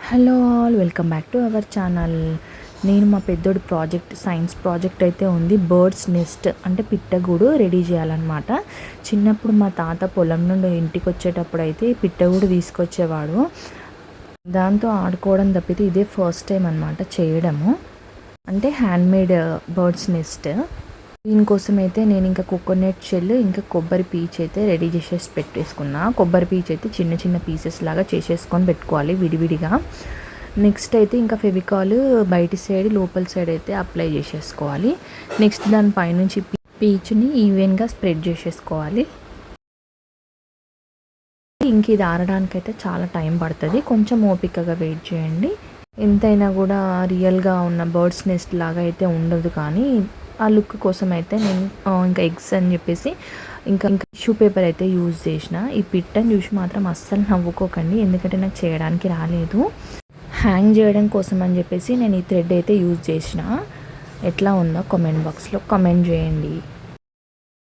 Hello all, welcome back to our channel. నేను మా పెద్దోడి science project అయితే ఉంది. బర్డ్స్ నెస్ట్ అంటే పిట్టగూడు రెడీ చేయాలన్నమాట. చిన్నప్పుడు మా తాత పొలం నుండి ఇంటికి వచ్చేటప్పుడు అయితే పిట్టగూడు తీసుకొచ్చేవాడు. దాంతో ఆడుకోవడం తప్పితే ఇదే ఫస్ట్ టైం అనమాట చేయడము. అంటే హ్యాండ్మేడ్ బర్డ్స్ నెస్ట్. దీనికోసం అయితే నేను ఇంకా కోకోనట్ షెల్ ఇంకా కొబ్బరి పీచ్ అయితే రెడీ చేసేసి పెట్టేసుకున్నా. కొబ్బరి పీచ్ అయితే చిన్న చిన్న పీసెస్ లాగా చేసేసుకొని పెట్టుకోవాలి విడివిడిగా. నెక్స్ట్ అయితే ఇంకా ఫెవికాల్ బయటి సైడ్ లోపల సైడ్ అయితే అప్లై చేసేసుకోవాలి. నెక్స్ట్ దాని పైనుంచి పీచ్ని ఈవెన్గా స్ప్రెడ్ చేసేసుకోవాలి. ఇంక ఇది ఆరడానికైతే చాలా టైం పడుతుంది, కొంచెం ఓపికగా వెయిట్ చేయండి. ఎంతైనా కూడా రియల్గా ఉన్న బర్డ్స్ నెస్ట్ లాగా అయితే ఉండదు, కానీ ఆ లుక్ కోసం అయితే నేను ఇంకా ఎగ్స్ అని చెప్పేసి ఇంకా టిష్యూ పేపర్ అయితే యూజ్ చేసిన. ఈ పిట్టని చూసి మాత్రం అస్సలు నవ్వుకోకండి, ఎందుకంటే నాకు చేయడానికి రాలేదు. హ్యాంగ్ చేయడం కోసం అని చెప్పేసి నేను ఈ థ్రెడ్ అయితే యూజ్ చేసిన. ఎట్లా ఉందో కామెంట్ బాక్స్లో కామెంట్ చేయండి.